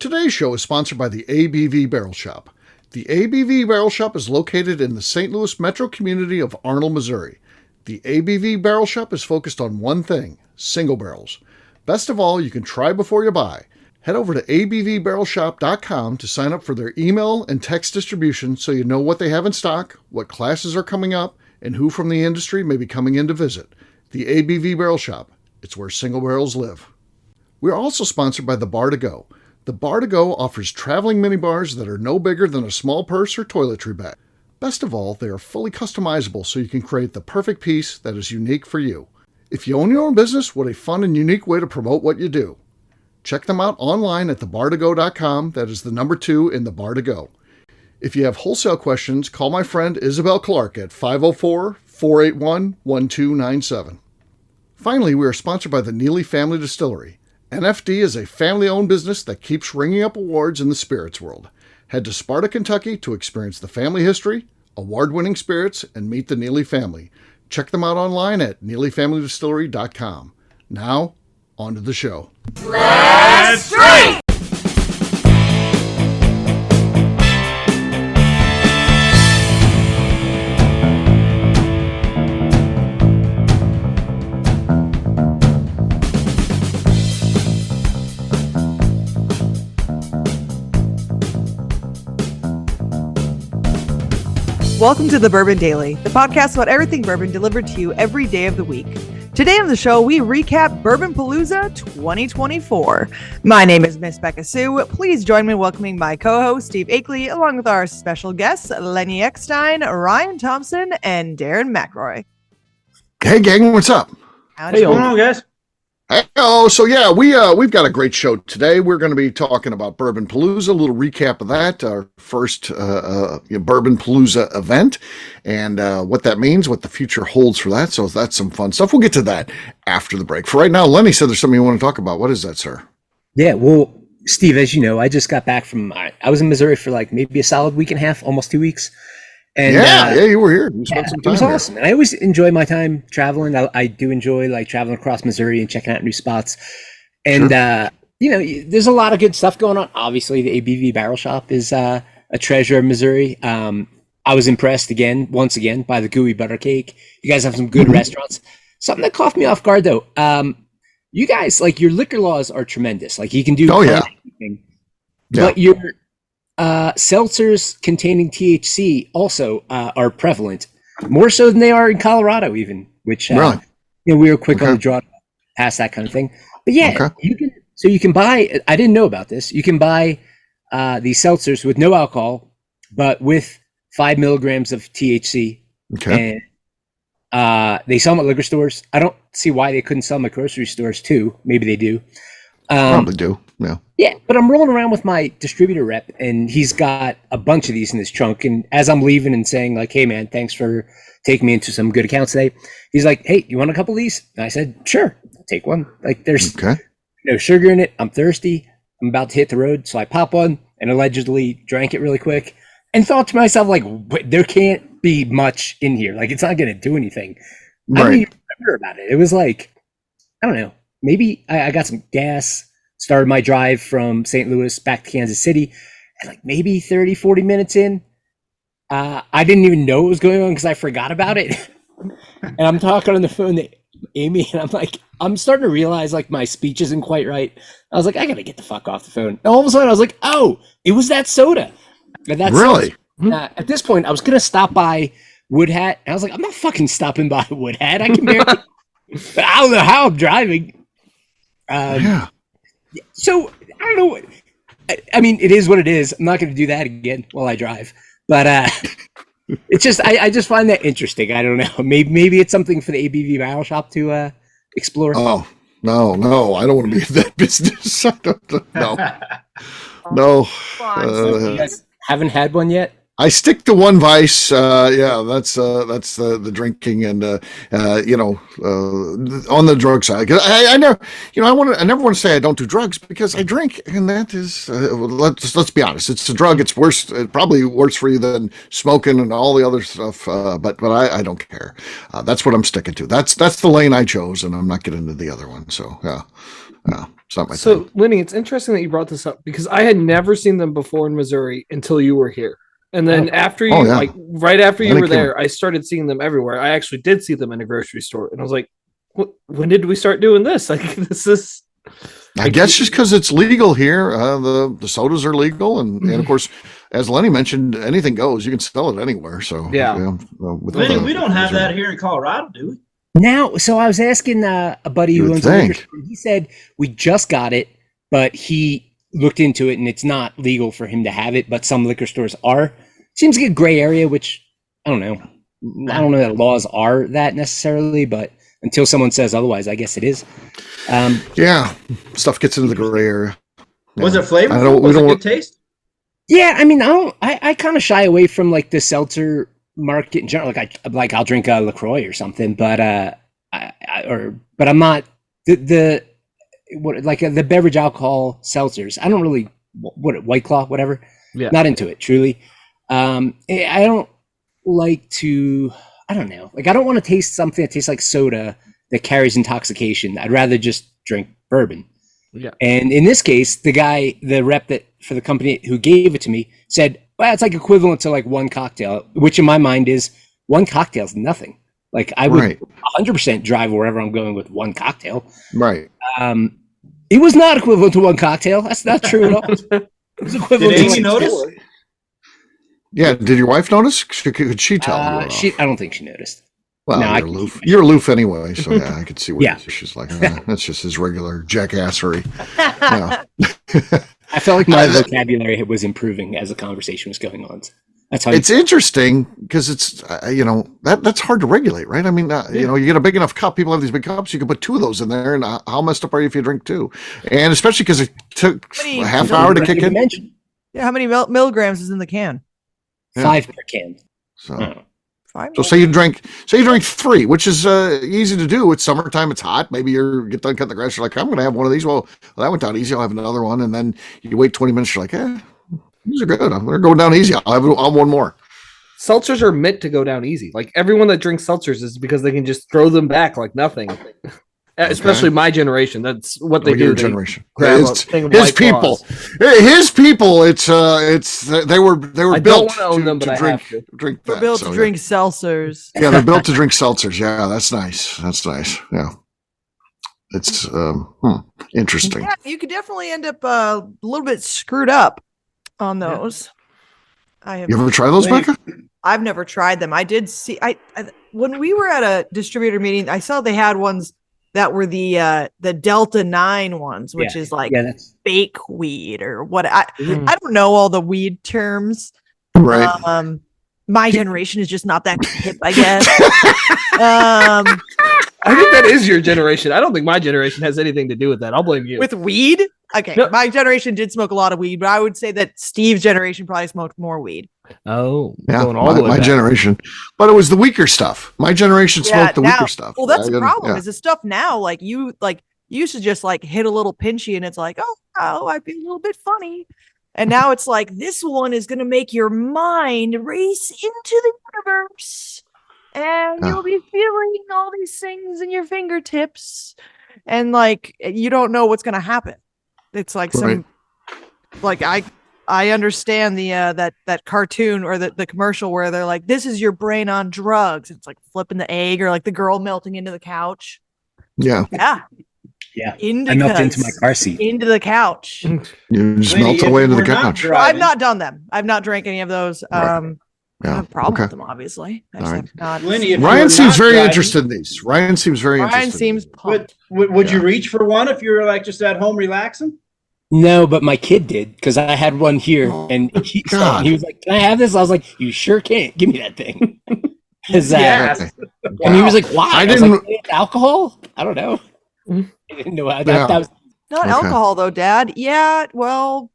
Today's show is sponsored by the ABV Barrel Shop. The ABV Barrel Shop is located in the St. Louis metro community of Arnold, Missouri. The ABV Barrel Shop is focused on one thing: single barrels. Best of all, you can try before you buy. Head over to abvbarrelshop.com to sign up for their email and text distribution so you know what they have in stock, what classes are coming up, and who from the industry may be coming in to visit. The ABV Barrel Shop. It's where single barrels live. We are also sponsored by the Bar to Go. The Bar to Go offers traveling minibars that are no bigger than a small purse or toiletry bag. Best of all, they are fully customizable so you can create the perfect piece that is unique for you. If you own your own business, what a fun and unique way to promote what you do. Check them out online at thebar2go.com. That is the number 2 in the Bar to Go. If you have wholesale questions, call my friend Isabel Clark at 504-481-1297. Finally, we are sponsored by the Neely Family Distillery. NFD is a family-owned business that keeps ringing up awards in the spirits world. Head to Sparta, Kentucky to experience the family history, award-winning spirits, and meet the Neely family. Check them out online at neelyfamilydistillery.com. Now, on to the show. Let's drink! Welcome to the Bourbon Daily, the podcast about everything bourbon delivered to you every day of the week. Today on the show, we recap Bourbon Palooza 2024. My name is Miss Beka Sue. Please join me in welcoming my co-host, Steve Akeley, along with our special guests, Lenny Eckstein, Ryan Thompson, and Darren McElroy. Hey, gang, what's up? How's it What's going on, guys? Oh, so yeah, we've got a great show today. We're going to be talking about Bourbon Palooza, a little recap of that, our first Bourbon Palooza event, and what that means, what the future holds for that. So that's some fun stuff. We'll get to that after the break. For right now, Lenny said there's something you want to talk about. What is that, sir? Yeah, well, Steve, as you know, I just got back from, I was in Missouri for like maybe a solid week and a half, almost 2 weeks. And you were here. You spent some time. It was there. awesome. And I always enjoy my time traveling. I do enjoy like traveling across Missouri and checking out new spots. And there's a lot of good stuff going on. Obviously, the ABV Barrel Shop is a treasure of Missouri. I was impressed once again, by the gooey butter cake. You guys have some good restaurants. Something that caught me off guard though. You guys, like, your liquor laws are tremendous. Like, you can do anything. But your seltzers containing THC also are prevalent, more so than they are in Colorado, even. Which we were quick on the draw past that kind of thing. But yeah, you can buy. I didn't know about this. You can buy these seltzers with no alcohol, but with 5 milligrams of THC. Okay. And they sell them at liquor stores. I don't see why they couldn't sell them at grocery stores too. Maybe they do. Probably do. Yeah. Yeah, but I'm rolling around with my distributor rep, and he's got a bunch of these in his trunk. And as I'm leaving and saying, like, hey, man, thanks for taking me into some good accounts today, he's like, hey, you want a couple of these? And I said, sure, I'll take one. Like, there's no sugar in it. I'm thirsty. I'm about to hit the road. So I pop one and allegedly drank it really quick and thought to myself, like, there can't be much in here. Like, it's not going to do anything. I don't even remember about it. It was like, I don't know. Maybe I got some gas, started my drive from St. Louis back to Kansas City, and like maybe 30, 40 minutes in, I didn't even know what was going on because I forgot about it. And I'm talking on the phone to Amy, and I'm like, I'm starting to realize like my speech isn't quite right. I was like, I got to get the fuck off the phone. And all of a sudden I was like, oh, it was that soda. And that's really? At this point, I was going to stop by Wood Hat. And I was like, I'm not fucking stopping by Wood Hat. I can barely, I don't know how I'm driving. So I don't know. I mean, it is what it is. I'm not going to do that again while I drive. But it's just I just find that interesting. I don't know. Maybe it's something for the ABV Barrel Shop to explore. Oh no! I don't want to be in that business. No. You guys haven't had one yet? I stick to one vice. That's the drinking and on the drug side. 'Cause I never, I never want to say I don't do drugs because I drink, and that is let's be honest. It's a drug. It's worse. It's probably worse for you than smoking and all the other stuff. But I don't care. That's what I'm sticking to. That's the lane I chose, and I'm not getting into the other one. So yeah. It's not my So, thing. Lenny, it's interesting that you brought this up because I had never seen them before in Missouri until you were here. And then after you, like right after you were there, I started seeing them everywhere. I actually did see them in a grocery store, and I was like, when did we start doing this? Like, this is. I guess just because it's legal here, the sodas are legal, and of course, as Lenny mentioned, anything goes. You can sell it anywhere. So Lenny, we don't have that here in Colorado, do we? Now, so I was asking a buddy who owns a liquor store. He said we just got it, but he looked into it, and it's not legal for him to have it. But some liquor stores are. Seems like a gray area, which I don't know. I don't know that laws are that necessarily, but until someone says otherwise, I guess it is. Stuff gets into the gray area. Yeah. Was it flavorful? Was it good taste? Yeah, I mean, I kind of shy away from like the seltzer market in general. Like I'll drink a LaCroix or something, but I'm not the beverage alcohol seltzers. I don't really White Claw, whatever. Yeah, not into it truly. I don't like to. I don't know. Like I don't want to taste something that tastes like soda that carries intoxication. I'd rather just drink bourbon. Yeah. And in this case, the rep for the company who gave it to me said, well, it's like equivalent to like one cocktail, which in my mind is one cocktail is nothing. Like I would 100% drive wherever I'm going with one cocktail. Right. It was not equivalent to one cocktail. That's not true at all. It was equivalent Did Amy notice? Yeah. Did your wife notice? Could she tell you? I don't think she noticed. Well, no, you're aloof anyway, so yeah, I could see what she's like. That's just his regular jackassery. I felt like my vocabulary was improving as the conversation was going on. That's how it's interesting because it's that's hard to regulate, right? I mean, you get a big enough cup. People have these big cups. You can put two of those in there, and how messed up are you if you drink two? And especially because it took a half hour to kick in. Yeah, how many milligrams is in the can? 5 per can. So. So say you drink 3, which is easy to do. It's summertime. It's hot. Maybe you get done cutting the grass. You're like, I'm going to have one of these. Well, that went down easy. I'll have another one. And then you wait 20 minutes. You're like, these are good. They're going down easy. I'll have one more. Seltzers are meant to go down easy. Like everyone that drinks seltzers is because they can just throw them back like nothing. Especially my generation. That's what they do. Your generation. His people. His people. It's they were built to drink. They're built to drink seltzers. Yeah, they're built to drink seltzers. Yeah, that's nice. Yeah, it's interesting. Yeah, you could definitely end up a little bit screwed up on those. You ever try those, Beka? I've never tried them. I did see. I when we were at a distributor meeting, I saw they had ones that were the Delta 9 ones, which is like fake weed or what. I don't know all the weed terms. Right. My generation is just not that hip, I guess. I think that is your generation. I don't think my generation has anything to do with that. I'll blame you. With weed? Okay. No. My generation did smoke a lot of weed, but I would say that Steve's generation probably smoked more weed. Oh, yeah, my generation. But it was the weaker stuff. My generation smoked the weaker stuff. Well, that's the problem. Is the stuff now you used to just like hit a little pinchy and it's like, oh, I feel a little bit funny. And now it's like, this one is going to make your mind race into the universe. And you'll be feeling all these things in your fingertips. And like, you don't know what's going to happen. It's like I understand the that cartoon or the commercial where they're like, this is your brain on drugs. It's like flipping the egg or like the girl melting into the couch. Yeah. I melted into my car seat. Into the couch. You just melt away into the couch. Well, I've not done them. I've not drank any of those. I have a problem with them, obviously. Lenny, Ryan seems very interested in these. Ryan seems very interested. Ryan seems pumped. Would you reach for one if you were like just at home relaxing? No, but my kid did because I had one here, and he was like, "Can I have this?" I was like, "You sure can't. Give me that thing." And he was like, "Why?" I didn't. Like, it's alcohol? I don't know. I didn't know how that was. Not alcohol though, Dad. Yeah, well,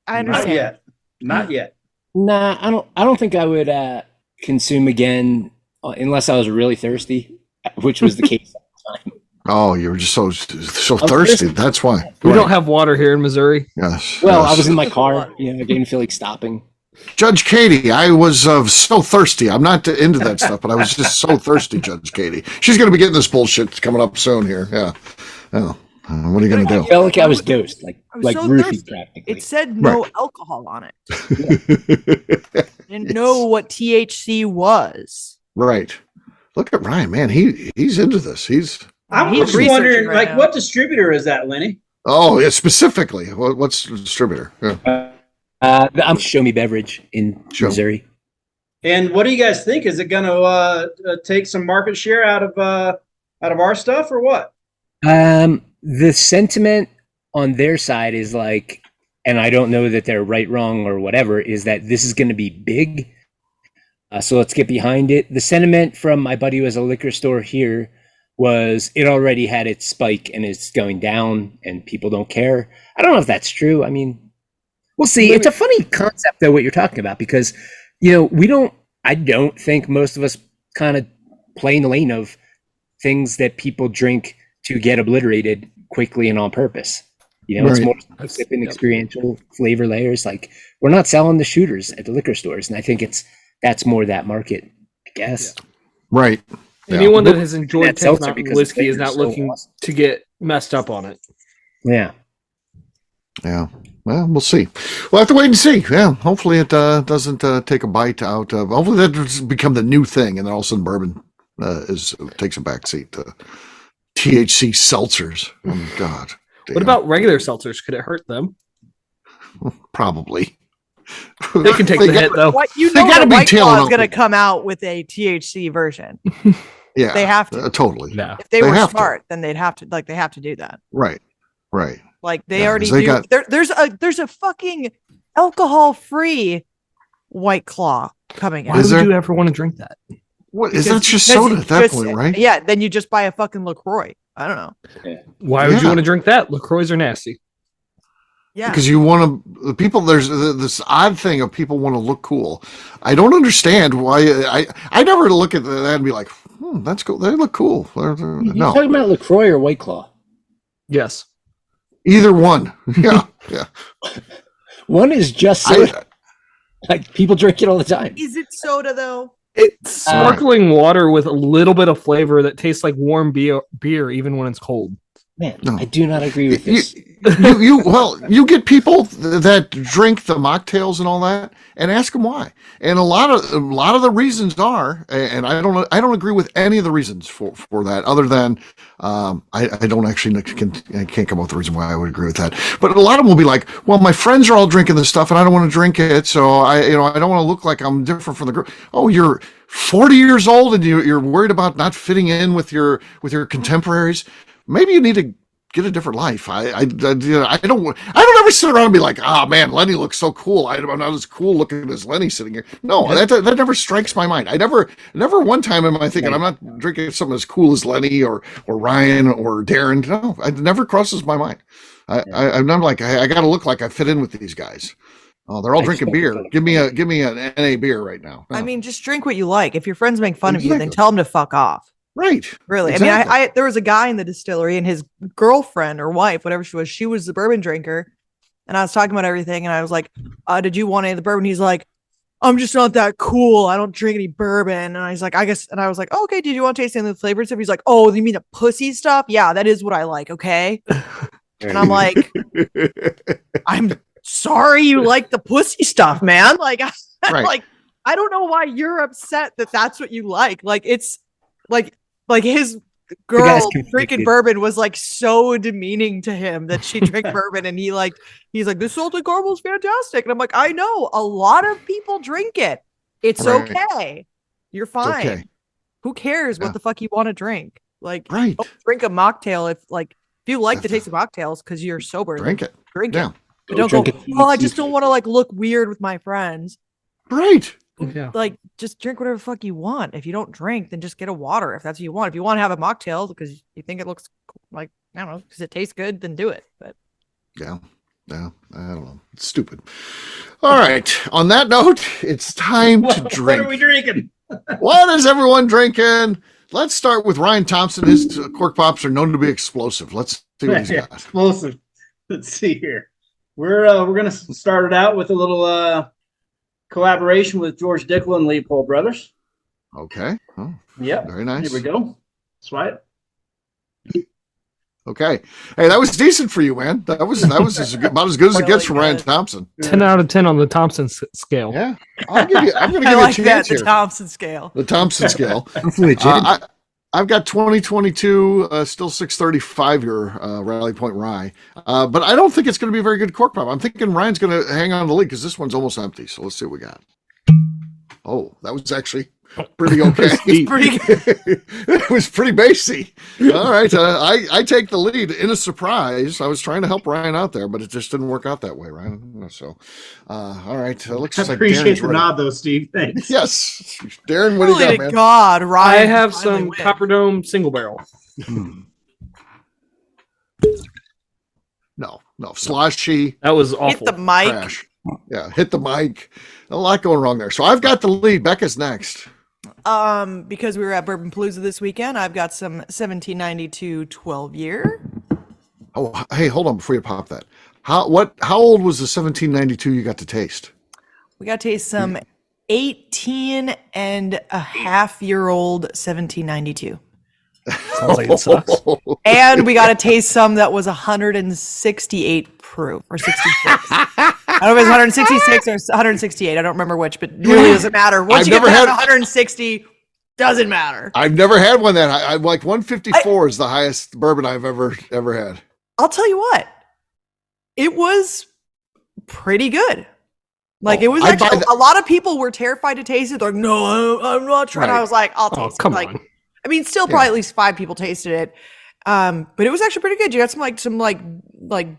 I understand. Not yet. Nah, I don't think I would consume again unless I was really thirsty, which was the case at the time. Oh, you were just so thirsty. That's why. We don't have water here in Missouri. Yes. Well, I was in my car. I didn't feel like stopping. Judge Katie, I was so thirsty. I'm not into that stuff, but I was just so thirsty, Judge Katie. She's going to be getting this bullshit coming up soon here. Yeah. What are you going to do? I felt like I was dosed, like so roofied thirsty. practically. It said no alcohol on it. I didn't know what THC was. Right. Look at Ryan, man. He's into this. I'm just wondering, like, what distributor is that, Lenny? Oh, yeah, specifically. What's the distributor? Yeah. I'm Show Me Beverage in Missouri. And what do you guys think? Is it going to take some market share out of our stuff, or what? The sentiment on their side is like, and I don't know that they're right, wrong, or whatever, is that this is going to be big. So let's get behind it. The sentiment from my buddy who has a liquor store here was it already had its spike and it's going down and people don't care. I don't know if that's true. I mean, we'll see. It's a funny concept though, what you're talking about, because, I don't think most of us kind of play in the lane of things that people drink to get obliterated quickly and on purpose. It's more sipping experiential flavor layers. Like, we're not selling the shooters at the liquor stores. And I think that's more that market, I guess. Yeah. Right. Anyone that has enjoyed 10th Mountain whiskey is not looking to get messed up on it. Yeah. Yeah. Well, we'll see. We'll have to wait and see. Yeah. Hopefully it doesn't take a bite out of. Hopefully that doesn't become the new thing, and then all of a sudden bourbon takes a backseat to THC seltzers. Oh my God. Damn. What about regular seltzers? Could it hurt them? Probably. They can take the hit though. White Claw is going to come out with a THC version. Yeah, they have to. Totally. Yeah. If they were smart, then they'd have to. Like, they have to do that. Right. Like, they already do. There's a fucking alcohol-free White Claw coming out. Why would you ever want to drink that? What is that? Just soda at that point, right? Yeah. Then you just buy a fucking LaCroix. I don't know. Yeah. Why would you want to drink that? LaCroix are nasty. Yeah, because you want to. People, there's this odd thing of people want to look cool. I don't understand why. I never look at that and be like, that's cool. They look cool. You're talking about LaCroix or White Claw? Yes. Either one. Yeah. One is just soda. Like, people drink it all the time. Is it soda though? It's sparkling water with a little bit of flavor that tastes like warm beer even when it's cold. Man, no. I do not agree with this. You get people that drink the mocktails and all that, and ask them why. And a lot of the reasons are, and I don't agree with any of the reasons for that, other than I don't actually I can't come up with a reason why I would agree with that. But a lot of them will be like, well, my friends are all drinking this stuff, and I don't want to drink it, so I don't want to look like I'm different from the group. Oh, you're 40 years old and you're worried about not fitting in with your contemporaries. Maybe you need to get a different life. I don't ever sit around and be like, man, Lenny looks so cool. I'm not as cool looking as Lenny sitting here. No, that never strikes my mind. I never one time am I thinking I'm not drinking something as cool as Lenny or Ryan or Darren. No, it never crosses my mind. I'm not like, I got to look like I fit in with these guys. Oh, they're all drinking beer. Give me an NA beer right now. No. I mean, just drink what you like. If your friends make fun of you, then tell them to fuck off. Right. Really. Exactly. I mean, there was a guy in the distillery and his girlfriend or wife, whatever she was the bourbon drinker. And I was talking about everything. And I was like, did you want any of the bourbon? He's like, I'm just not that cool. I don't drink any bourbon. And I was like, I guess. And I was like, oh, okay. Did you want to taste any of the flavors? He's like, oh, you mean the pussy stuff? Yeah, that is what I like. Okay. And I'm like, I'm sorry you like the pussy stuff, man. Like, right. Like, I don't know why you're upset that that's what you like. Like, it's like his girl drinking bourbon was like so demeaning to him that she drank bourbon, and he's like, this salted caramel is fantastic. And I'm like, I know a lot of people drink it. It's right. Okay. You're fine. Okay. Who cares what the fuck you want to drink? Like, right. Don't drink a mocktail if you like the taste of mocktails because you're sober. Drink it. Drink it. But don't go, I just don't want to like look weird with my friends. Right. Yeah. Like, just drink whatever the fuck you want. If you don't drink, then just get a water if that's what you want. If you want to have a mocktail because you think it looks like, I don't know, because it tastes good, then do it. But yeah, I don't know. It's stupid. All right. On that note, it's time to drink. What are we drinking? What is everyone drinking? Let's start with Ryan Thompson. His cork pops are known to be explosive. Let's see what he's got. Explosive. Let's see here. We're gonna start it out with a little collaboration with George Dickel and Leopold Brothers. Okay. Oh, yeah. Very nice. Here we go. Swipe. Okay. Hey, that was decent for you, man. That was about as good as it gets from Ryan Thompson. 10 out of 10 on the Thompson scale. Yeah. I'm going to give I you like a that, chance the here. Thompson scale. The Thompson scale. That's legit. I've got 2022, still 635 year Rally Point Rye. But I don't think it's going to be a very good cork pop. I'm thinking Ryan's going to hang on the lead because this one's almost empty. So let's see what we got. Oh, that was actually pretty okay. Pretty good. It was pretty bassy. All right. I take the lead in a surprise. I was trying to help Ryan out there, but it just didn't work out that way, Ryan. So, all right. Looks I like appreciate Darren's the ready. nod, though, Steve. Thanks. Yes. Darren, what do you Holy got, to man? God, I Ryan. have finally some win. Copper Dome single barrel. No. Sloshy. That was awful. Hit the mic. Crash. Yeah, hit the mic. A lot going wrong there. So I've got the lead. Becca's next. Because we were at Bourbon Palooza this weekend, I've got some 1792 12 year. Oh, hey, hold on before you pop that. How old was the 1792 you got to taste? We got to taste some 18 and a half year old 1792. Sounds like it sucks. And we got to taste some that was 168 proof or 66. I don't know if it's 166 or 168. I don't remember which, but it really doesn't matter. Once I've you get never past had- 160, doesn't matter. I've never had one that high. I'm like 154 is the highest bourbon I've ever had. I'll tell you what, it was pretty good. Like Oh, it was I actually buy a lot of people were terrified to taste it. They're like, no, I'm not trying. Right. I was like, I'll taste Oh, it. come Like, on. I mean, still probably at least 5 people tasted it. But it was actually pretty good. You got some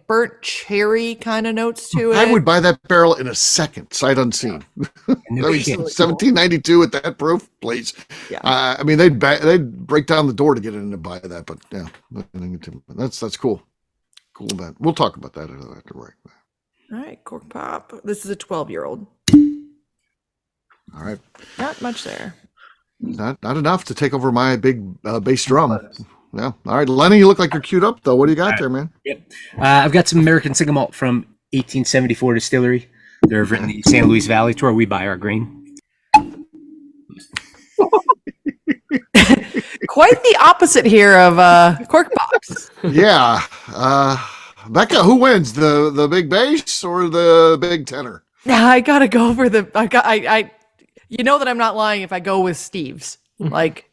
burnt cherry kind of notes to it. I would buy that barrel in a second, sight unseen. I mean, shit. 1792 at that proof, please. Yeah. I mean, they'd break down the door to get in and buy that, but yeah, that's cool. Cool event. We'll talk about that after break. All right, cork pop. This is a 12-year-old. All right. Not much there. Not enough to take over my big bass drum. Yeah. All right, Lenny, you look like you're queued up though. What do you got there, man? Yep. I've got some American single malt from 1874 distillery. They're over in the San Luis Valley, to where we buy our grain. Quite the opposite here of cork pops. Yeah. Becca, who wins, the big bass or the big tenor? I gotta go for the. I. You know that I'm not lying if I go with Steve's. Like,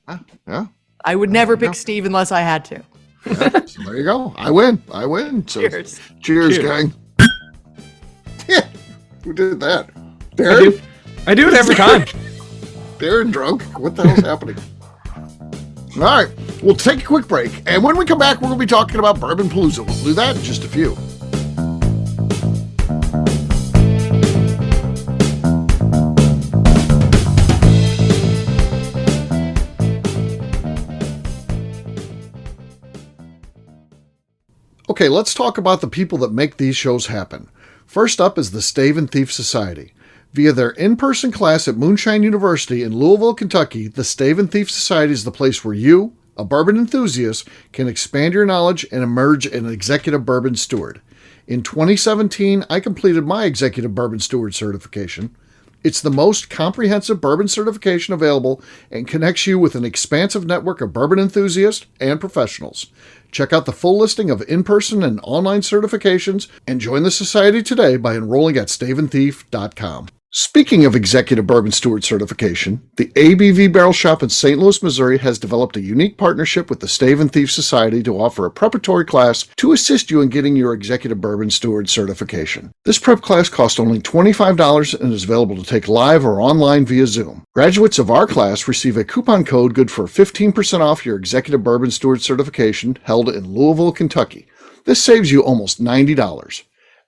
Yeah. I would never pick Steve unless I had to. Yeah. So there you go. I win. So, Cheers. Cheers, gang. Yeah. Who did that? Darren? I do it every time. Darren drunk? What the hell's happening? All right. We'll take a quick break. And when we come back, we're going to be talking about Bourbon Palooza. We'll do that in just a few. Okay, let's talk about the people that make these shows happen. First up is the Stave and Thief Society. Via their in-person class at Moonshine University in Louisville, Kentucky, the Stave and Thief Society is the place where you, a bourbon enthusiast, can expand your knowledge and emerge an executive bourbon steward. In 2017, I completed my executive bourbon steward certification. It's the most comprehensive bourbon certification available and connects you with an expansive network of bourbon enthusiasts and professionals. Check out the full listing of in-person and online certifications and join the society today by enrolling at staveandthief.com. Speaking of executive bourbon steward certification, the ABV Barrel Shop in St. Louis, Missouri has developed a unique partnership with the Stave and Thief Society to offer a preparatory class to assist you in getting your executive bourbon steward certification. This prep class costs only $25 and is available to take live or online via Zoom. Graduates of our class receive a coupon code good for 15% off your executive bourbon steward certification held in Louisville, Kentucky. This saves you almost $90.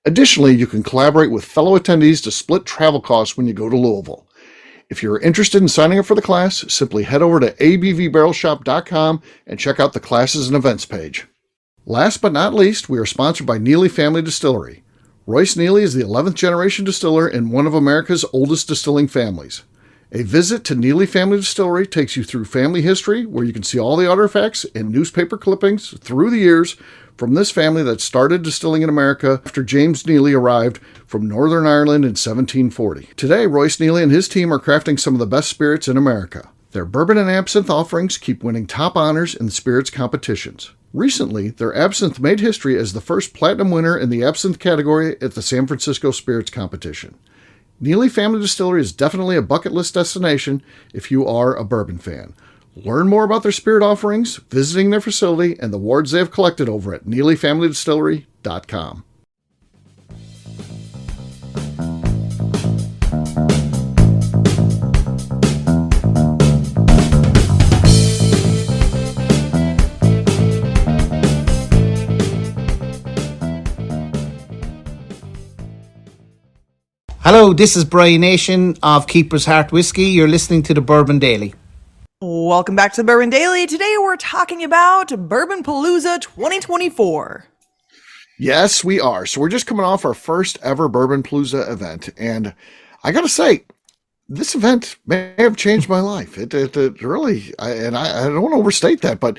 Additionally, you can collaborate with fellow attendees to split travel costs when you go to Louisville. If you're interested in signing up for the class, simply head over to abvbarrelshop.com and check out the classes and events page. Last but not least, we are sponsored by Neely Family Distillery. Royce Neely is the 11th generation distiller in one of America's oldest distilling families. A visit to Neely Family Distillery takes you through family history, where you can see all the artifacts and newspaper clippings through the years from this family that started distilling in America after James Neely arrived from Northern Ireland in 1740. Today, Royce Neely and his team are crafting some of the best spirits in America. Their bourbon and absinthe offerings keep winning top honors in the spirits competitions. Recently, their absinthe made history as the first platinum winner in the absinthe category at the San Francisco Spirits Competition. Neely Family Distillery is definitely a bucket list destination if you are a bourbon fan. Learn more about their spirit offerings, visiting their facility, and the awards they have collected over at NeelyFamilyDistillery.com. Hello, this is Brian Nation of Keeper's Heart Whiskey. You're listening to the Bourbon Daily. Welcome back to the Bourbon Daily. Today we're talking about Bourbon Palooza 2024. Yes, we are. So we're just coming off our first ever Bourbon Palooza event. And I got to say, this event may have changed my life. It really, I don't want to overstate that, but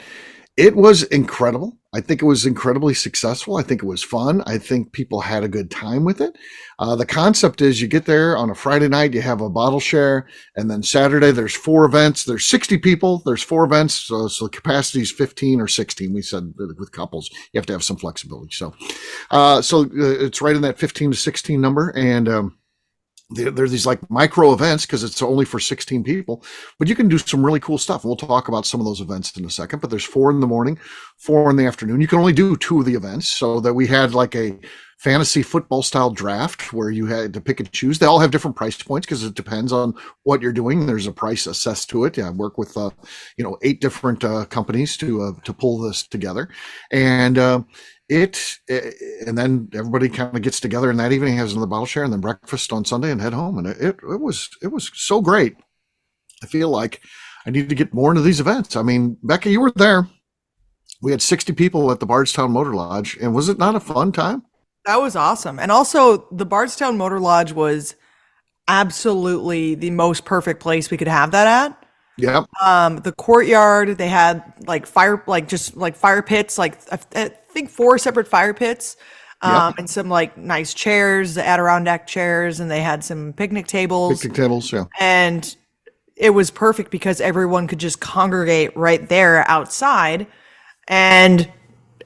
it was incredible. I think it was incredibly successful. I think it was fun. I think people had a good time with it. The concept is you get there on a Friday night, you have a bottle share, and then Saturday there's 4 events. There's 60 people. There's 4 events, so the capacity is 15 or 16. We said with couples, you have to have some flexibility. So it's right in that 15 to 16 number, and there's these like micro events because it's only for 16 people, but you can do some really cool stuff. We'll talk about some of those events in a second, but there's 4 in the morning, 4 in the afternoon. You can only do 2 of the events, so that we had like a fantasy football style draft where you had to pick and choose. They all have different price points because it depends on what you're doing. There's a price assessed to it. Yeah, I work with 8 different companies to pull this together, and and then everybody kind of gets together, and that evening has another bottle share, and then breakfast on Sunday, and head home. And it was so great. I feel like I need to get more into these events. I mean, Beka, you were there. We had 60 people at the Bardstown Motor Lodge, and was it not a fun time? That was awesome. And also, the Bardstown Motor Lodge was absolutely the most perfect place we could have that at. Yep. The courtyard, they had fire pits, I think 4 separate fire pits, Yep. and some nice chairs, the Adirondack chairs, and they had some picnic tables. Yeah. And it was perfect because everyone could just congregate right there outside, and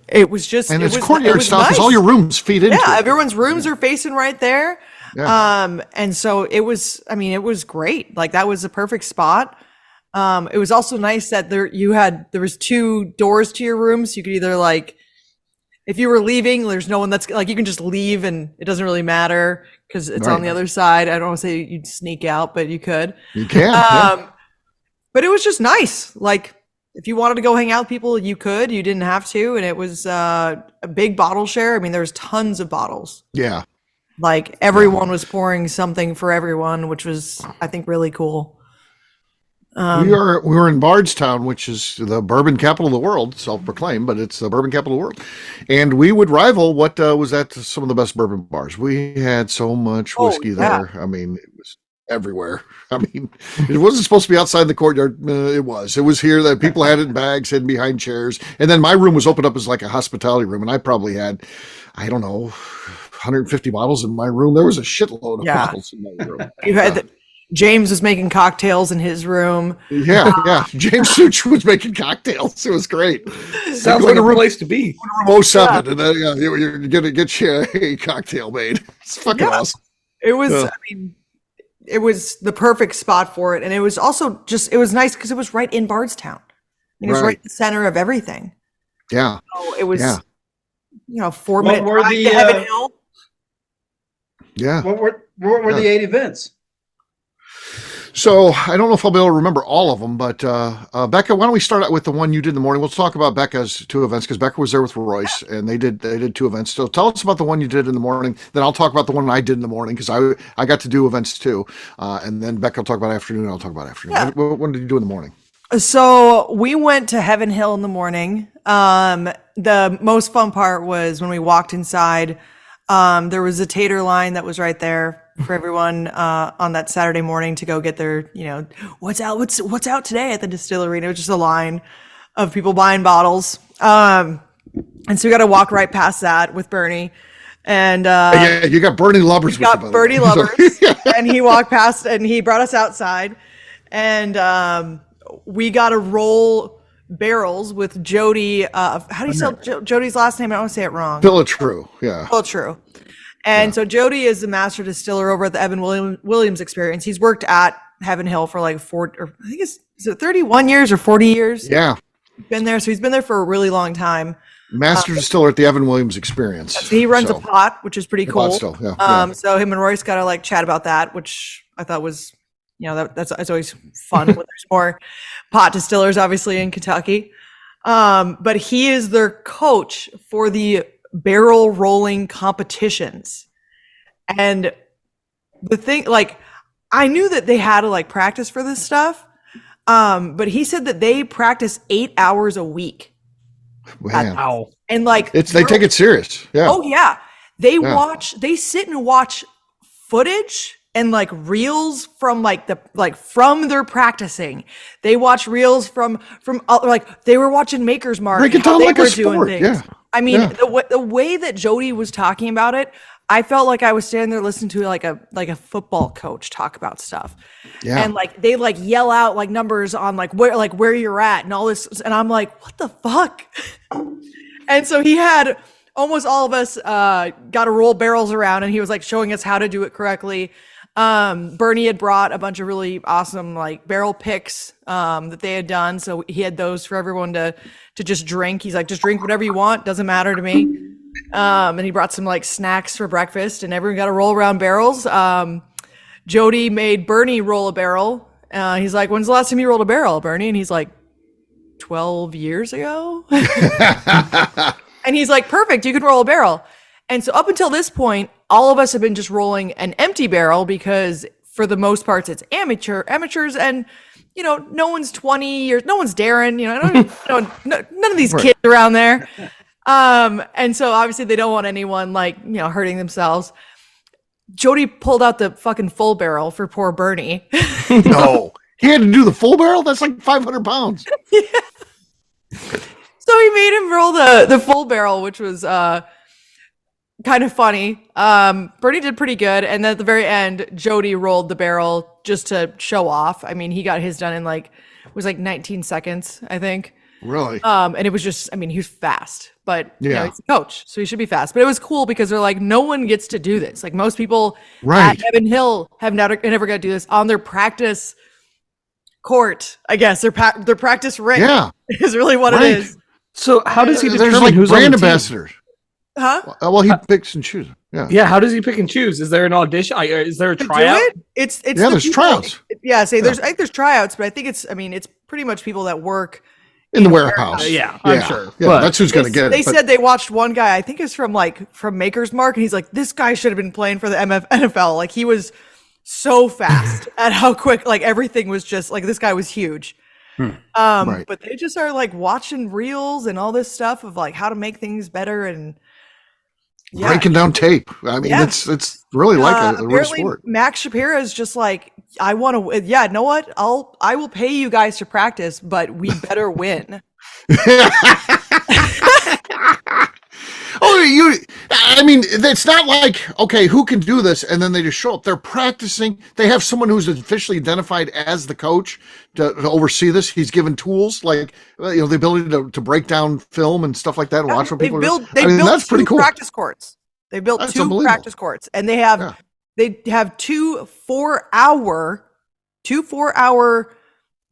it was just, and it it's was, courtyard it was style because nice. all your rooms feed into it. Yeah, everyone's rooms are facing right there. Yeah. And so it was great. That was a perfect spot. It was also nice that there was 2 doors to your room, so you could either if you were leaving, there's no one that's you can just leave and it doesn't really matter because it's on the other side. I don't want to say you'd sneak out, but you could. You can. Yeah. But it was just nice. If you wanted to go hang out with people, you could. You didn't have to, and it was a big bottle share. I mean, there was tons of bottles. Yeah. Everyone was pouring something for everyone, which was, I think, really cool. We were in Bardstown, which is the bourbon capital of the world, self-proclaimed, but it's the bourbon capital of the world. And we would rival what was at some of the best bourbon bars. We had so much whiskey there. I mean, it was everywhere. I mean, it wasn't supposed to be outside the courtyard. It was here that people had it in bags, hidden behind chairs. And then my room was opened up as like a hospitality room. And I probably had, I don't know, 150 bottles in my room. There was a shitload of bottles in my room. You had James was making cocktails in his room. Yeah. James Such was making cocktails. It was great. Sounds like a place to be. Room 07, and then you're gonna get you a cocktail made. It's fucking awesome. It was. I mean, it was the perfect spot for it, and it was also it was nice because it was right in Bardstown. It was right in the center of everything. Yeah. So it was. 4-minute drive to Heaven Hill. Yeah. What were the 8 events? So I don't know if I'll be able to remember all of them, but Beka, why don't we start out with the one you did in the morning? We'll talk about Beka's 2 events because Beka was there with Royce, and they did 2 events. So tell us about the one you did in the morning. Then I'll talk about the one I did in the morning because I got to do events too. And then Beka will talk about afternoon. And I'll talk about afternoon. Yeah. What did you do in the morning? So we went to Heaven Hill in the morning. The most fun part was when we walked inside. There was a tater line that was right there for everyone on that Saturday morning to go get their, what's out today at the distillery. And it was just a line of people buying bottles. And so we got to walk right past that with Bernie. And you got Bernie Lubbers. And he walked past and he brought us outside, and we got a roll barrels with Jody. How do you spell Jody's last name? I don't want to say it wrong. Philitru, yeah. Philitru. And so Jody is the master distiller over at the Evan Williams Experience. He's worked at Heaven Hill for like 31 years or 40 years? Yeah. Been there. So he's been there for a really long time. Master distiller at the Evan Williams Experience. So he runs a pot, which is pretty cool. Still, So him and Royce got to like chat about that, which I thought was, that's always fun when there's more pot distillers, obviously, in Kentucky. But he is their coach for the barrel rolling competitions. And the thing, like, I knew that they had to like practice for this stuff. But he said that they practice 8 hours a week. Wow. And like they take it serious. Yeah. Oh yeah. They sit and watch footage and like reels from from their practicing. They watch reels from like they were watching Maker's Mark. Break it down like a sport. Yeah. I mean, the way that Jody was talking about it, I felt like I was standing there listening to like a football coach talk about stuff. Yeah. And like they like yell out like numbers on like where you're at and all this, and I'm like, what the fuck? And so he had almost all of us got to roll barrels around, and he was like showing us how to do it correctly. Bernie had brought a bunch of really awesome like barrel picks that they had done, so he had those for everyone to just drink. He's like, just drink whatever you want, doesn't matter to me. And he brought some like snacks for breakfast, and everyone got to roll around barrels. Jody made Bernie roll a barrel. He's like, when's the last time you rolled a barrel, Bernie? And he's like, 12 years ago. And he's like, perfect, you can roll a barrel. And so up until this point, all of us have been just rolling an empty barrel because for the most part, it's amateurs, and no one's 20 years, no one's Darren, none of these kids around there. And so obviously they don't want anyone like, hurting themselves. Jody pulled out the fucking full barrel for poor Bernie. No, he had to do the full barrel. That's like 500 pounds. Yeah. So he made him roll the full barrel, which was, kind of funny. Bernie did pretty good. And then at the very end, Jody rolled the barrel just to show off. I mean, he got his done in it was 19 seconds, I think. Really? And it was just, he was fast, but he's a coach, so he should be fast. But it was cool because they're like, no one gets to do this. Like most people at Evan Hill have never got to do this on their practice court. I guess their practice ring is really what it is. So how does he determine There's like who's brand on the team? ambassadors? Huh? Well, he picks and chooses. Yeah. Yeah. How does he pick and choose? Is there an audition? Is there a tryout? It's there's tryouts. Yeah. I think there's tryouts, but I think it's pretty much people that work in the warehouse. I'm sure. Yeah, but that's who's going to get it. They said they watched one guy, I think it's from Maker's Mark, and he's like, this guy should have been playing for the NFL. Like he was so fast at how quick, like everything was just like, this guy was huge. But they just are like watching reels and all this stuff of like how to make things better and breaking down tape. I mean, it's really like a real sport. Max Shapiro is just like, I want to. Yeah, you know what? I will pay you guys to practice, but we better win. I mean, it's not like, okay, who can do this? And then they just show up. They're practicing. They have someone who's officially identified as the coach to oversee this. He's given tools like, the ability to break down film and stuff like that and watch what people do. They built that's pretty cool. Practice courts. They built two practice courts, and they have two 4-hour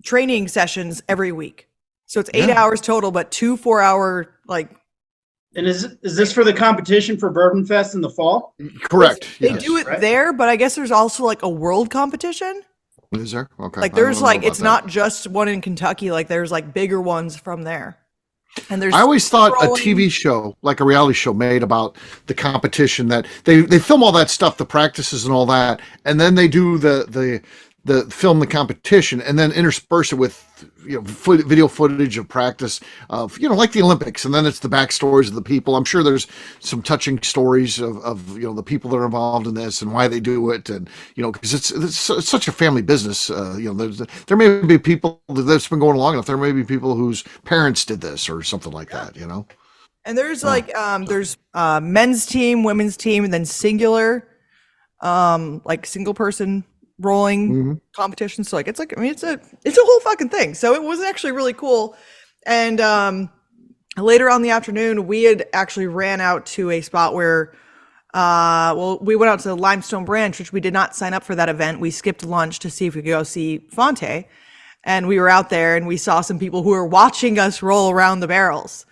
training sessions every week. So it's 8 hours total, but 2 4-hour And is this for the competition for Bourbon Fest in the fall? Correct. They do it there, but I guess there's also like a world competition. Is there? Okay. Like there's it's not just one in Kentucky. Like there's like bigger ones from there. And I always thought a TV show, like a reality show, made about the competition, that they film all that stuff, the practices and all that, and then they do the film the competition and then intersperse it with video footage of practice of like the Olympics, and then it's the backstories of the people. I'm sure there's some touching stories of the people that are involved in this and why they do it, and because it's such a family business. There may be people that's been going long enough. There may be people whose parents did this or something like that. And there's there's men's team, women's team, and then singular, like single person rolling competition. So it's a whole fucking thing. So it was actually really cool. And later on in the afternoon, we had actually ran out to a spot where, we went out to Limestone Branch, which we did not sign up for that event. We skipped lunch to see if we could go see Fonte. And we were out there and we saw some people who were watching us roll around the barrels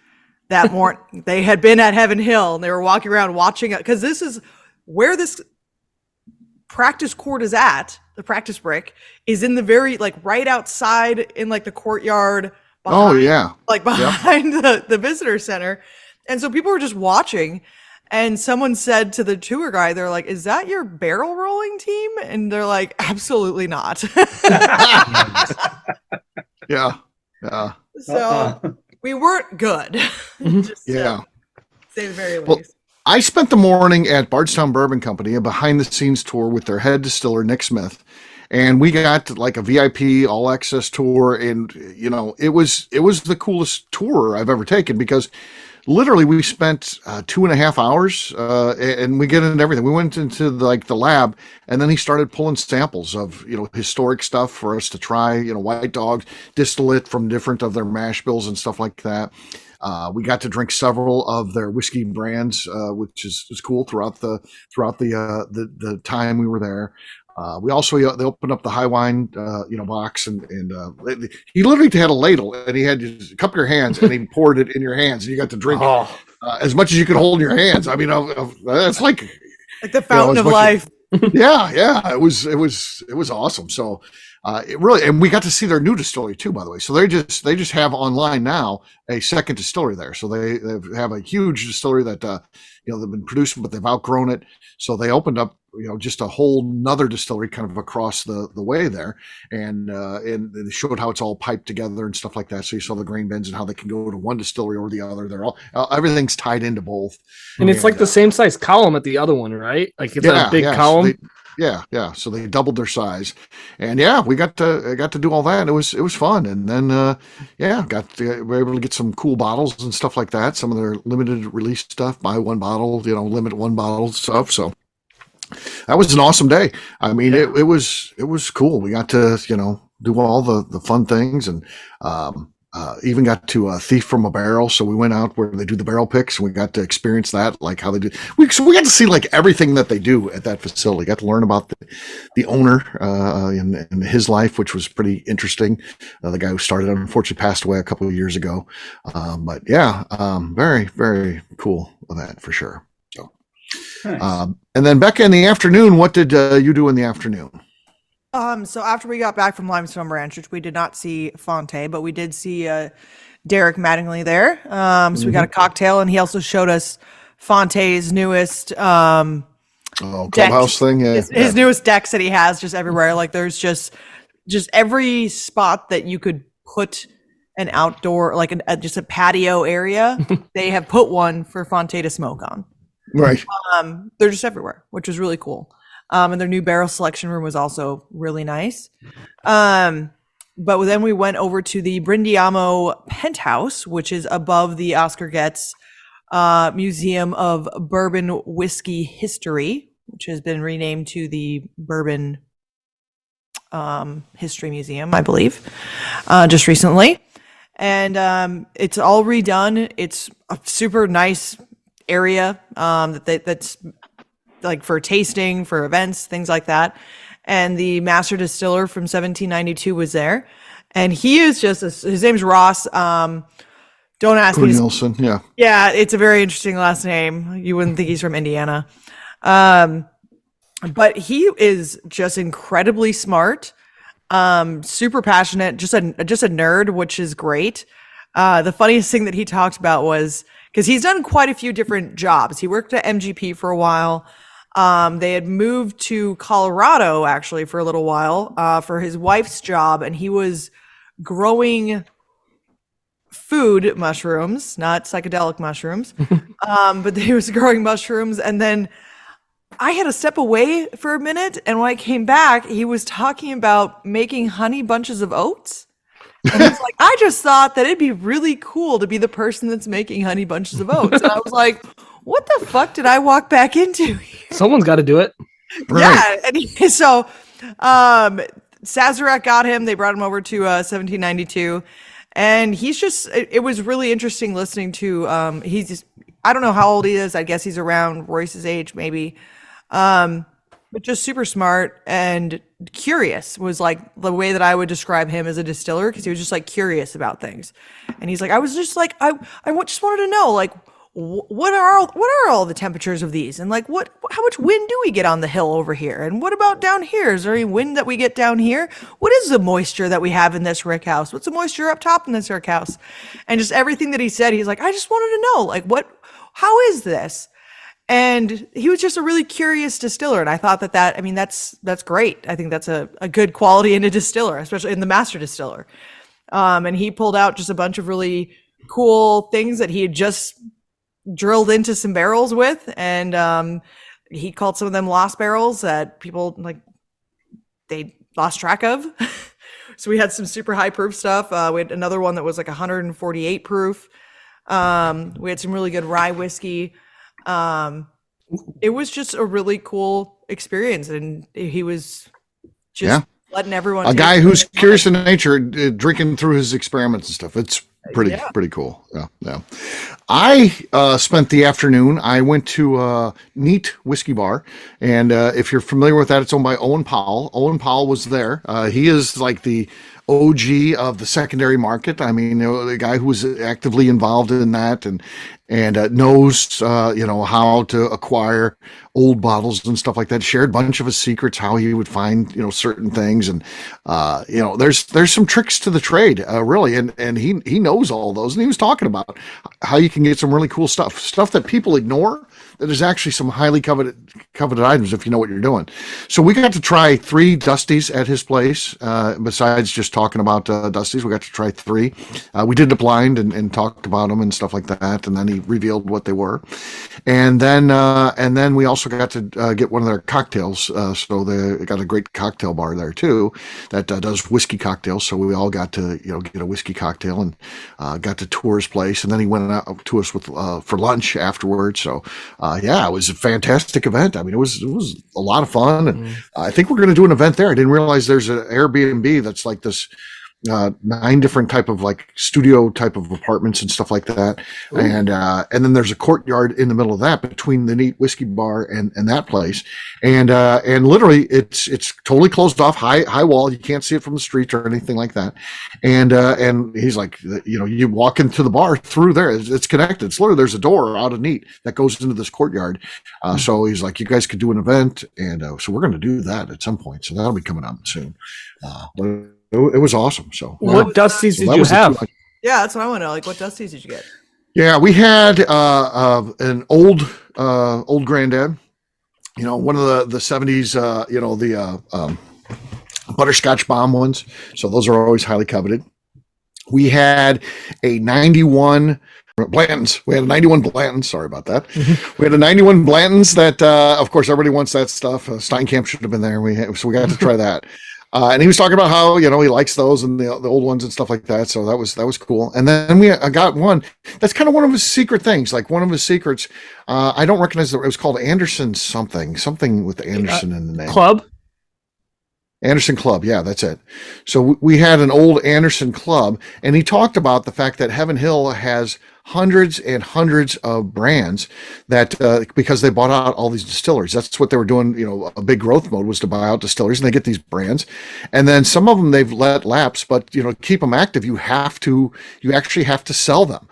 that morning. They had been at Heaven Hill and they were walking around watching it, because this is where this practice court is at. The practice brick is in the very, like, right outside in, like, the courtyard. Behind, behind the visitor center. And so people were just watching. And someone said to the tour guide, they're like, "Is that your barrel rolling team?" And they're like, "Absolutely not." Yeah. So we weren't good. Just, yeah. Say the very least. Well, I spent the morning at Bardstown Bourbon Company, a behind-the-scenes tour with their head distiller, Nick Smith. And we got like a VIP all access tour. And, you know, it was the coolest tour I've ever taken, because literally we spent 2.5 hours and we get into everything. We went into the lab, and then he started pulling samples of, you know, historic stuff for us to try, you know, White Dogs, distillate from different of their mash bills and stuff like that. We got to drink several of their whiskey brands, which is cool throughout the time we were there. We also, they opened up the high wine, box, and he literally had a ladle, and he had a cup of your hands, and he poured it in your hands, and you got to drink as much as you could hold in your hands. I mean, that's like the fountain of life. Yeah, it was awesome. So it really, and we got to see their new distillery too, by the way. So they just have online now a second distillery there. So they have a huge distillery that they've been producing, but they've outgrown it. So they opened up, you know, just a whole nother distillery kind of across the way there, and they showed how it's all piped together and stuff like that. So you saw the grain bins and how they can go to one distillery or the other. They're all everything's tied into both. And it's like the same size column at the other one, right? Like it's a big column. So so they doubled their size, and we got to do all that. It was fun, and then we were able to get some cool bottles and stuff like that. Some of their limited release stuff, buy one bottle, limit one bottle stuff. So that was an awesome day. I mean, it was cool. We got to do all the fun things, and even got to thief from a barrel. So we went out where they do the barrel picks, and we got to experience that, like how they do. We got to see like everything that they do at that facility. Got to learn about the owner and his life, which was pretty interesting. The guy who started it unfortunately passed away a couple of years ago. Very, very cool event for sure. So, nice. And then Beka, in the afternoon, what did you do in the afternoon? So after we got back from Limestone Ranch, which we did not see Fonte, but we did see Derek Mattingly there. So we got a cocktail, and he also showed us Fonte's newest clubhouse thing. Yeah, his newest decks that he has just everywhere. Like there's just every spot that you could put an outdoor, like just a patio area. They have put one for Fonte to smoke on. Right. They're just everywhere, which is really cool. And their new barrel selection room was also really nice. But then we went over to the Brindiamo Penthouse, which is above the Oscar Getz Museum of Bourbon Whiskey History, which has been renamed to the Bourbon History Museum, I believe, just recently. And it's all redone. It's a super nice area that's like for tasting, for events, things like that. And the master distiller from 1792 was there, and he is his name's Ross. Don't ask me. Nielsen, yeah, it's a very interesting last name. You wouldn't think he's from Indiana, but he is just incredibly smart, super passionate, just a nerd, which is great. The funniest thing that he talked about was, because he's done quite a few different jobs. He worked at MGP for a while. They had moved to Colorado actually for a little while for his wife's job, and he was growing food mushrooms, not psychedelic mushrooms, but he was growing mushrooms. And then I had to step away for a minute, and when I came back, he was talking about making honey bunches of oats. And he's like, I just thought that it'd be really cool to be the person that's making honey bunches of oats. And I was like, what the fuck did I walk back into here? Someone's got to do it. Right. Yeah. And so Sazerac got him. They brought him over to 1792. And he's just, it was really interesting listening to, I don't know how old he is. I guess he's around Royce's age, maybe. But just super smart and curious was like the way that I would describe him as a distiller, because he was just like curious about things. And he's like, I was just like, I just wanted to know, like, what are all the temperatures of these, and like how much wind do we get on the hill over here, and what about down here? Is there any wind that we get down here? What is the moisture that we have in this rick house? What's the moisture up top in this rick house? And just everything that he said, he's like, I just wanted to know, like, how is this? And he was just a really curious distiller. And I thought that I mean, that's great. I think that's a good quality in a distiller, especially in the master distiller. And he pulled out just a bunch of really cool things that he had just drilled into some barrels with. And he called some of them lost barrels that people like, they lost track of. So we had some super high proof stuff. We had another one that was like 148 proof. We had some really good rye whiskey. It was just a really cool experience, and he was just letting everyone. A guy who's curious in nature, drinking through his experiments and stuff. It's pretty cool. Yeah. I spent the afternoon. I went to Neat Whiskey Bar, and if you're familiar with that, it's owned by Owen Powell. Owen Powell was there. He is like the OG of the secondary market. I mean, the guy who was actively involved in that and knows, how to acquire old bottles and stuff like that. Shared a bunch of his secrets, how he would find, certain things. And, there's some tricks to the trade, really. And he knows all those. And he was talking about how you can get some really cool stuff that people ignore. That is actually some highly coveted items if you know what you're doing. So we got to try 3 Dusties at his place. Besides just talking about Dusties, we got to try 3. We did the blind and talked about them and stuff like that. And then he revealed what they were. And then we also got to get one of their cocktails. So they got a great cocktail bar there too that does whiskey cocktails. So we all got to get a whiskey cocktail and got to tour his place. And then he went out to us with for lunch afterwards. So. It was a fantastic event. I mean, it was a lot of fun, and I think we're going to do an event there. I didn't realize there's an Airbnb that's like this 9 different type of like studio type of apartments and stuff like that. Ooh. And then there's a courtyard in the middle of that between the Neat Whiskey Bar and that place. And literally it's totally closed off, high wall. You can't see it from the street or anything like that. And he's like, you walk into the bar through there. It's connected. It's literally, there's a door out of Neat that goes into this courtyard. So he's like, you guys could do an event. And so we're going to do that at some point. So that'll be coming out soon. It was awesome. So what Dusties did you have? Yeah, that's what I want to know. Like, what Dusties did you get? Yeah, we had an old granddad. One of the 70s. The butterscotch bomb ones. So those are always highly coveted. We had a 91 Blantons. We had a 91 Blantons. Sorry about that. We had a 91 Blantons that, of course, everybody wants that stuff. Steinkamp should have been there. So we got to try that. And he was talking about how, he likes those and the old ones and stuff like that. So that was cool. And then we got one that's kind of one of his secret things. Like one of his secrets, I don't recognize it was called Anderson something with Anderson in the name. Club? Anderson Club. Yeah, that's it. So we had an old Anderson Club, and he talked about the fact that Heaven Hill has hundreds and hundreds of brands that because they bought out all these distilleries. That's what they were doing. A big growth mode was to buy out distilleries, and they get these brands, and then some of them they've let lapse. But to keep them active, you actually have to sell them.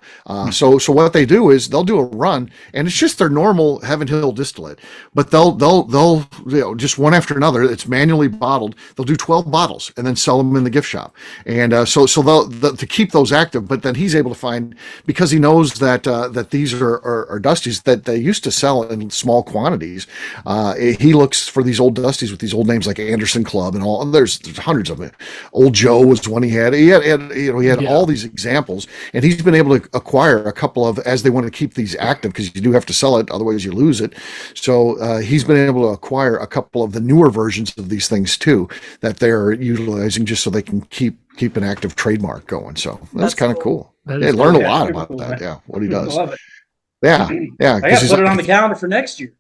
So what they do is they'll do a run, and it's just their normal Heaven Hill distillate, but they'll just one after another. It's manually bottled. They'll do 12 bottles and then sell them in the gift shop, and so they'll to keep those active. But then he's able to find, because he knows that these are Dusties that they used to sell in small quantities. He looks for these old Dusties with these old names like Anderson Club and all. There's hundreds of them. Old Joe was one he had. He had all these examples, and he's been able to acquire a couple of, as they want to keep these active, because you do have to sell it, otherwise you lose it. So he's been able to acquire a couple of the newer versions of these things too that they're utilizing just so they can keep an active trademark going. So that's kind of cool. They learned a lot about that. Yeah, what he does. I love it. Yeah. I got to put it on the calendar for next year.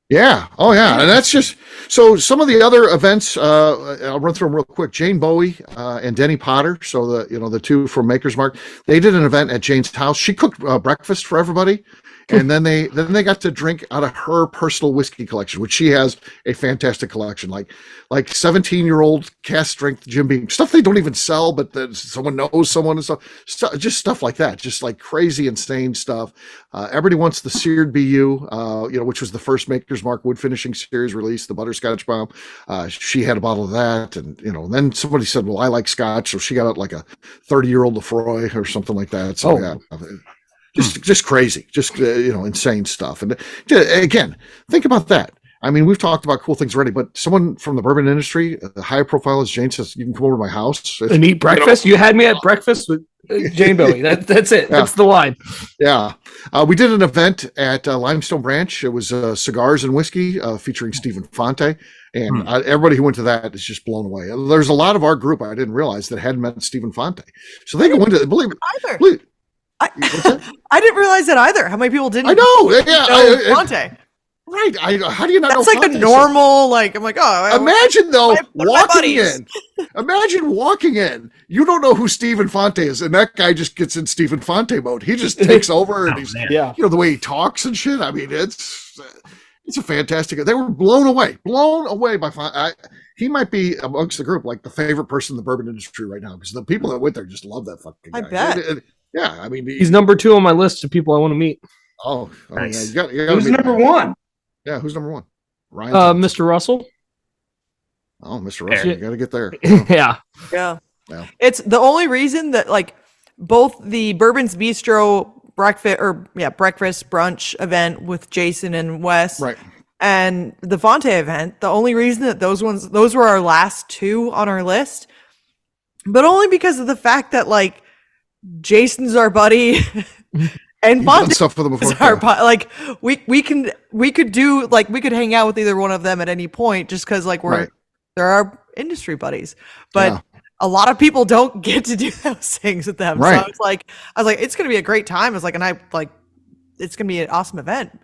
Yeah. Oh, yeah. And that's just so some of the other events. I'll run through them real quick. Jane Bowie and Denny Potter. So the two from Maker's Mark, they did an event at Jane's house. She cooked breakfast for everybody. And then they got to drink out of her personal whiskey collection, which she has a fantastic collection, like 17-year-old cast strength Jim Beam stuff they don't even sell, but someone knows someone and stuff, just stuff like that, just like crazy, insane stuff. Everybody wants the seared BU, which was the first Maker's Mark wood finishing series release, the butterscotch bomb. She had a bottle of that, and then somebody said, "Well, I like Scotch," so she got out like a 30-year-old Lefroy or something like that. So yeah. Just crazy, insane stuff. And again, think about that. I mean, we've talked about cool things already, but someone from the bourbon industry, the high profile as Jane says, you can come over to my house and eat breakfast. You had me at breakfast with Jane Bowie. That's it. Yeah. That's the line. Yeah. We did an event at Limestone Branch. It was cigars and whiskey featuring Stephen Fonte. And everybody who went to that is just blown away. There's a lot of our group I didn't realize that hadn't met Stephen Fonte. So they go into, believe it. I didn't realize that either. How many people didn't? I know. Know Fonte. Right. How do you not know? That's like Fonte? A normal, I'm like, oh. Imagine though walking in. Imagine walking in. You don't know who Stephen Fonte is, and that guy just gets in Stephen Fonte mode. He just takes over, and he's the way he talks and shit. I mean, it's a fantastic. They were blown away by Fonte. He might be amongst the group like the favorite person in the bourbon industry right now because the people that went there just love that fucking guy. I bet. Yeah, I mean, he's number 2 on my list of people I want to meet. Oh, nice. Yeah, who's number 1? Yeah, who's number 1? Ryan. Mr. Russell. Oh, Mr. Russell, you got to get there. Yeah. It's the only reason that both the Bourbon's Bistro breakfast brunch event with Jason and Wes, right, and the Fonte event. The only reason that those were our last 2 on our list, but only because of the fact that Jason's our buddy and Fonte stuff for them before. We could hang out with either one of them at any point just because they're our industry buddies. But a lot of people don't get to do those things with them. Right. So I was like, it's gonna be a great time. It's it's gonna be an awesome event.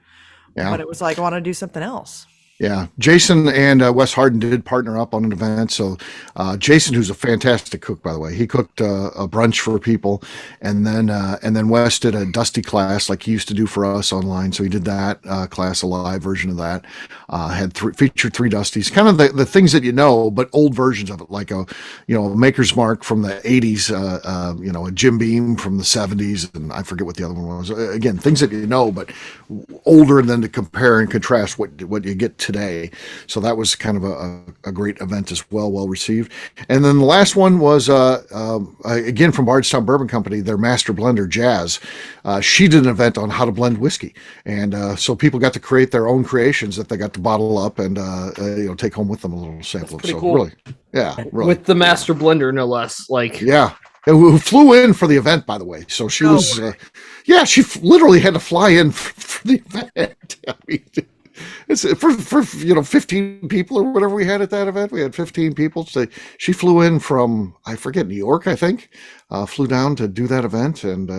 Yeah. But it was I want to do something else. Yeah, Jason and Wes Harden did partner up on an event. So Jason, who's a fantastic cook, by the way, he cooked a brunch for people, and then Wes did a Dusty class like he used to do for us online. So he did that class, a live version of that. Featured 3 Dusties, kind of the things that but old versions of it, like a Maker's Mark from the 80s, a Jim Beam from the 70s, and I forget what the other one was. Again, things that but older, and then to compare and contrast what you get today. So that was kind of a great event as well received. And then the last one was again from Bardstown Bourbon Company, their master blender Jazz. She did an event on how to blend whiskey, and so people got to create their own creations that they got to bottle up and take home with them a little sample. So cool. really with the master blender, no less. Who flew in for the event, by the way. So she was she literally had to fly in for the event. I mean, it's for 15 people or whatever we had at that event. We had 15 people. So she flew in from, I forget, New York, I think. Flew down to do that event, and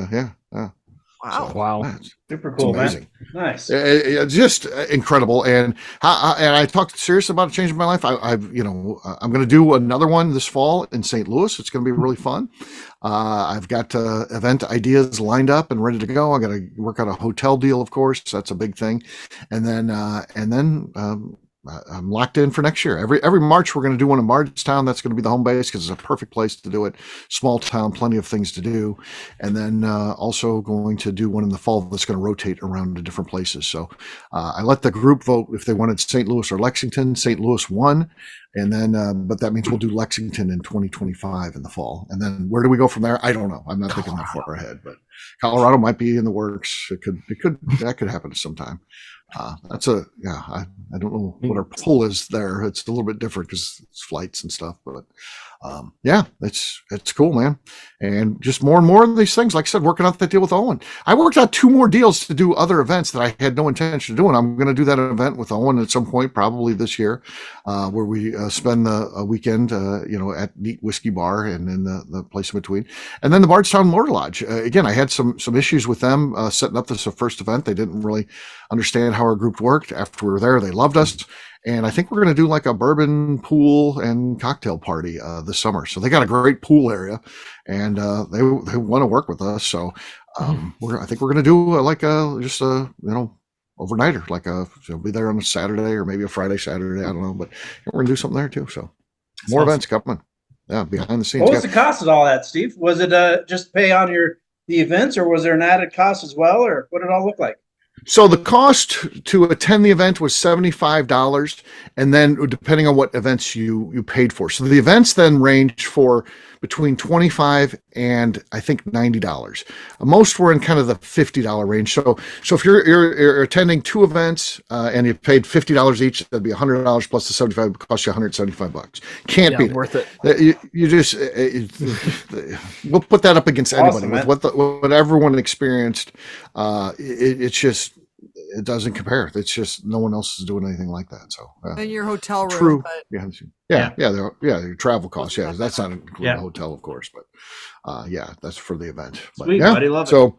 Wow. Super cool, man. Nice. Just incredible. And I talked serious about changing my life. I'm going to do another one this fall in St. Louis. It's going to be really fun. I've got event ideas lined up and ready to go. I got to work out a hotel deal, of course. That's a big thing. And then I'm locked in for next year. Every March, we're going to do one in Bardstown. That's going to be the home base because it's a perfect place to do it. Small town, plenty of things to do. And then also going to do one in the fall that's going to rotate around to different places. So I let the group vote if they wanted St. Louis or Lexington. St. Louis won. And then, but that means we'll do Lexington in 2025 in the fall. And then where do we go from there? I don't know. I'm not thinking that far ahead, but Colorado might be in the works. That could happen sometime. I don't know what our pull is there. It's a little bit different because it's flights and stuff, but yeah, it's cool, man. And just more and more of these things, like I said, working out that deal with Owen. I worked out 2 more deals to do other events that I had no intention of doing. I'm going to do that event with Owen at some point, probably this year, where we spend a weekend, at Neat Whiskey Bar and in the place in between. And then the Bardstown Motor Lodge. Again, I had some issues with them setting up this first event. They didn't really understand how our group worked. After we were there, they loved us. And I think we're going to do like a bourbon pool and cocktail party this summer. So they got a great pool area, and they want to work with us. So I think we're going to do overnighter, be there on a Saturday or maybe a Saturday. I don't know, but we're going to do something there too. So more events coming. Yeah, behind the scenes. What was the cost of all that, Steve? Was it just pay on the events, or was there an added cost as well, or what did it all look like? So the cost to attend the event was $75, and then depending on what events you paid for. So the events then ranged for between $25 and I think $90. Most were in kind of the $50 range. So if you're attending 2 events and you paid $50 each, that'd be $100 plus the $75 cost you $175. Can't beat worth it. You just we'll put that up against anybody with what everyone experienced. It's just. It doesn't compare. It's just no one else is doing anything like that. So in your hotel room. True. But... Yeah. Your travel costs. Yeah, that's not including the hotel, of course, but that's for the event. Sweet, but, buddy, love it.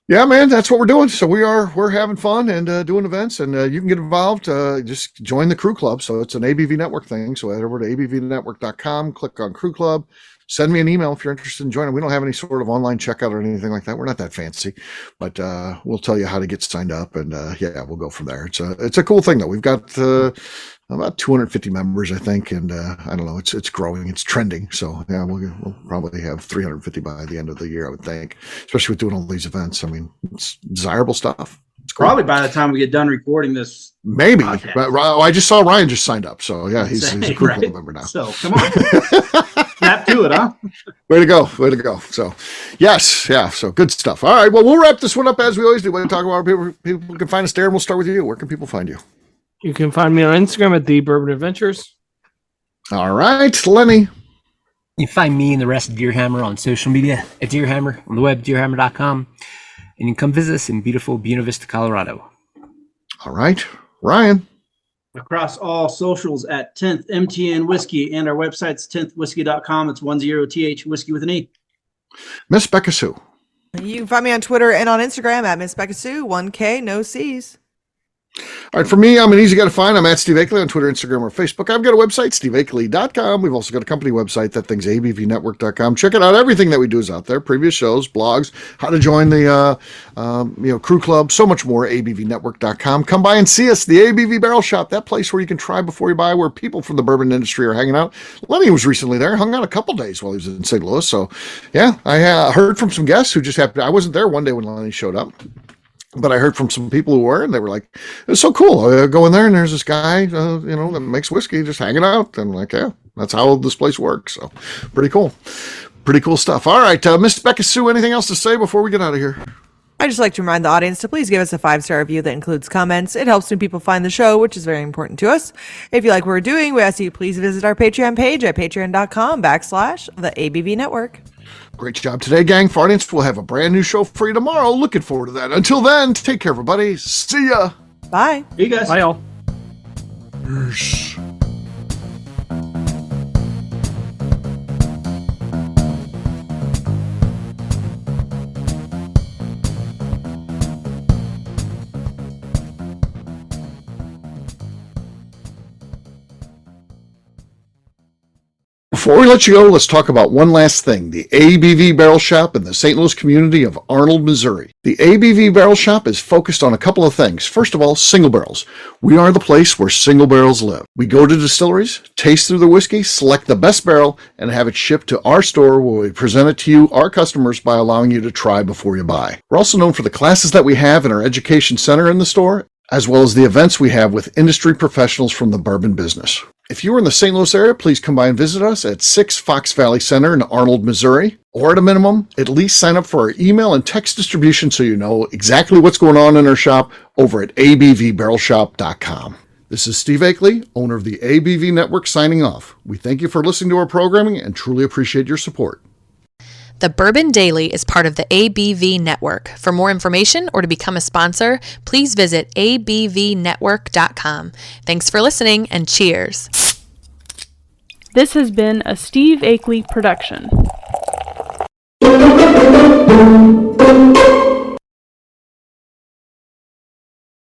Yeah, man, that's what we're doing. So we're having fun and doing events, and you can get involved. Just join the Crew Club. So it's an ABV Network thing. So head over to abvnetwork.com, click on Crew Club. Send me an email if you're interested in joining. We don't have any sort of online checkout or anything like that. We're not that fancy, but we'll tell you how to get signed up, and we'll go from there. It's a cool thing though. We've got about 250 members, I think, and I don't know. It's growing. It's trending. So yeah, we'll probably have 350 by the end of the year, I would think. Especially with doing all these events. I mean, it's desirable stuff. It's cool. Probably by the time we get done recording this. Maybe. But I just saw Ryan just signed up. So yeah, he's a Crew Club member now. So come on. Snap to it, huh? Way to go. So yes, yeah, so good stuff. All right, well, we'll wrap this one up as we always do. When we talk about where people can find us. Darren, we'll start with you. Where can people find you? You can find me on Instagram at The Bourbon Adventures. All right, Lenny. You can find me and the rest of Deerhammer on social media at Deerhammer, on the web, deerhammer.com. And you can come visit us in beautiful Buena Vista, Colorado. All right, Ryan. Across all socials at 10th MTN Whiskey, and our website's 10thwhiskey.com. It's 10th whiskey with an E. Miss Beka Sue. You can find me on Twitter and on Instagram at Miss Beka Sue, 1K, no C's. All right, for me, I'm an easy guy to find. I'm at Steve Akeley on Twitter, Instagram, or Facebook. I've got a website, steveakeley.com. We've also got a company website, that thing's abvnetwork.com. Check it out. Everything that we do is out there. Previous shows, blogs, how to join the Crew Club, so much more, abvnetwork.com. Come by and see us, the ABV Barrel Shop, that place where you can try before you buy, where people from the bourbon industry are hanging out. Lenny was recently there, hung out a couple days while he was in St. Louis. So, yeah, I heard from some guests who just happened. I wasn't there one day when Lenny showed up. But I heard from some people who were, and they were like, it's so cool. I go in there, and there's this guy, that makes whiskey, just hanging out. And I'm like, yeah, that's how this place works. So pretty cool. Pretty cool stuff. All right, Miss Beka Sue, anything else to say before we get out of here? I'd just like to remind the audience to please give us a 5-star review that includes comments. It helps when people find the show, which is very important to us. If you like what we're doing, we ask you please visit our Patreon page at patreon.com/the ABV Network. Great job today, gang. For audience, we'll have a brand new show for you tomorrow. Looking forward to that. Until then, take care, everybody. See ya. Bye. See you guys. Bye, all. Yes. Before we let you go, let's talk about one last thing. The ABV Barrel Shop in the St. Louis community of Arnold, Missouri. The ABV Barrel Shop is focused on a couple of things. First of all, single barrels. We are the place where single barrels live. We go to distilleries, taste through the whiskey, select the best barrel, and have it shipped to our store where we present it to you, our customers, by allowing you to try before you buy. We're also known for the classes that we have in our education center in the store, as well as the events we have with industry professionals from the bourbon business. If you are in the St. Louis area, please come by and visit us at 6 Fox Valley Center in Arnold, Missouri. Or at a minimum, at least sign up for our email and text distribution so you know exactly what's going on in our shop over at abvbarrelshop.com. This is Steve Akeley, owner of the ABV Network, signing off. We thank you for listening to our programming and truly appreciate your support. The Bourbon Daily is part of the ABV Network. For more information or to become a sponsor, please visit abvnetwork.com. Thanks for listening and cheers. This has been a Steve Akeley production.